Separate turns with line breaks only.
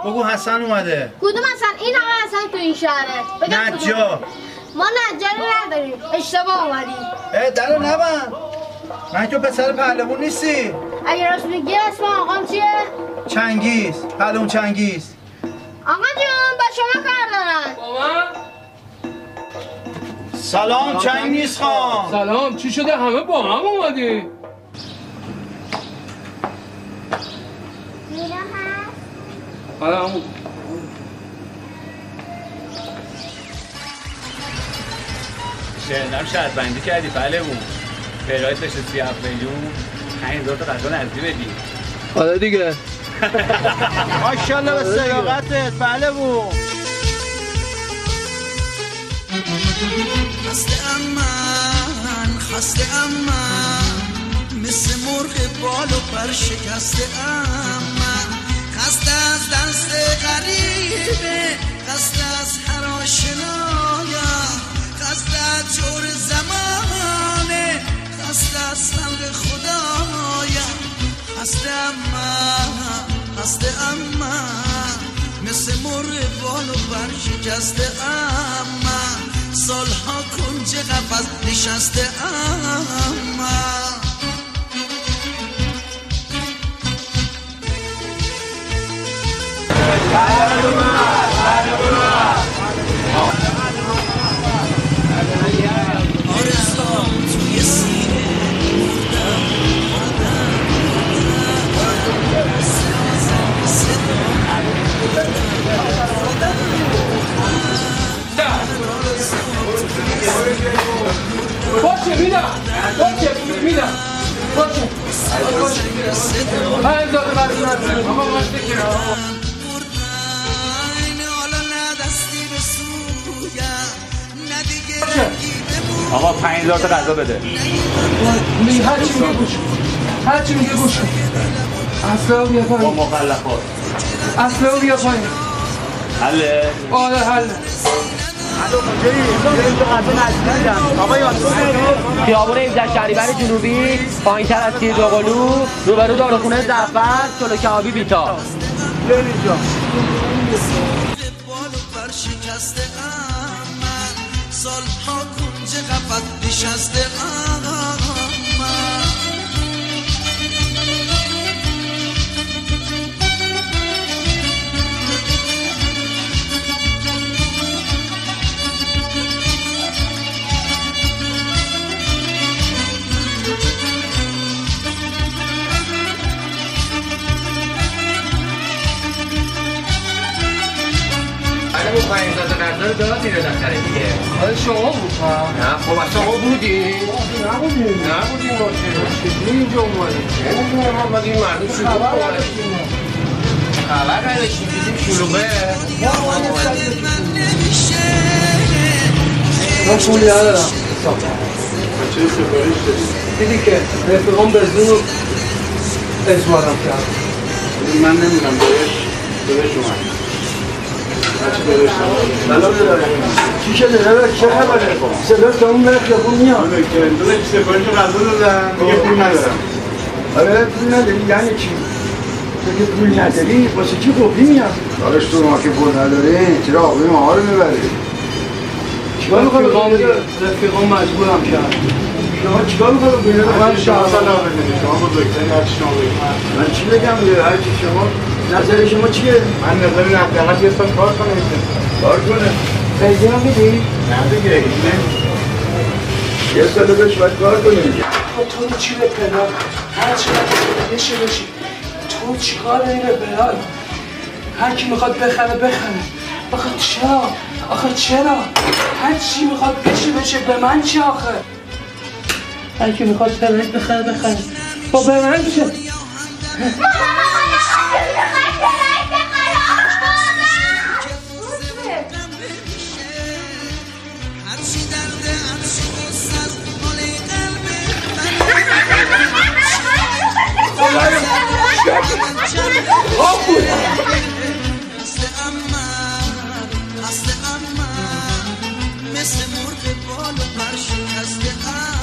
بگو حسن اومده.
کدوم حسن؟ این آقا حسن تو این شهره.
نجار.
ما نجاری نداریم. اشتباه اومدیم.
درو نبند. من تو پسر پهلوون نیستی؟
اگه راست میگی اسم آقام چیه؟
چنگیز. پهلوون چنگیز.
آقا جون با شما کار دارن.
بابا
سلام چنگیز خان.
سلام. چی شده همه با هم اومدی؟ حالا همون
شنیدم شرط بندی کردی پهلوون. فرایت بشه 37 میلیون 5000 تا غذا نزدی بدی.
حالا دیگه
ماشاءالله به صداقتت پهلوون.
خسته من مثل مرغ بال و پر شکسته من خسته از دست غریبه خسته از هر آشنایم خسته از جور زمانه خسته از خلق خدایم خسته من مثل مرغ بال و پر شکسته من سالها کنج قفس نشسته من آرزوام توی سینه
باشه میدم باشه 5000 قرض آقا باش بگیرم
آقا 5000 تا غذا بده.
هرچی میگه گوش کن. اصلا بیا پایین.
با مخلفات.
اصلا بیا پایین.
حله؟
آره حله.
خیابون 17 شهریور جنوبی پایین‌تر از تیر دوقلو روبرو داروخونه زعفر چلو کبابی بیتا.
سالها کنج قفس نشسته
اون 5000 تا قرض داد میره دفتر دیگه.
حالا شما بود ها؟
نه خب اصلا ما بودی؟
نبودیم ما چجوری اینجا اومدیم؟
نمیدونم ما این مردم شروع خبر نداشتیم دیدیم شلوغه.
من پولی ندارم.
چه سفارش داری؟
دیدی که رفیقام بزنون رو اجبارم کرد.
من نمیدونم دارش اومد. سلام دارم.
چی شده؟ چه خبره؟ صدا تا اون خیابون میاد.
داداش سفارش غذا دادن دیگه پول ندارم.
آره پول نداری یعنی چی؟ تو که پول نداری واسه چی قفلی میاد؟
داداش تو ما که پول نداریم چرا آقای ما رو میبری؟
چیکار می‌خوای بکنی؟ رفیقام مجبورم کرد. شما چیکار می‌خوای بکنی؟
من شما سلام بدید. شما بزرگترین هر چی شما بگید.
من چی بگم؟ هر چی شما نظر شما چیه؟
من نظر حداقل یه سال کار کنه.
کار کنه. پیدا میدی؟
نه دیگه.
یه ساله بهش باید کار کنیم.
تو رو چی به پدر؟ هر چقدر بشه بشه. تو چی کار داری به پدر؟ هر کی میخواد بخره. آخه چرا؟ هر چی میخواد بشه به من چی آخه؟ هر کی میخواد بخره. با به من چه؟
آه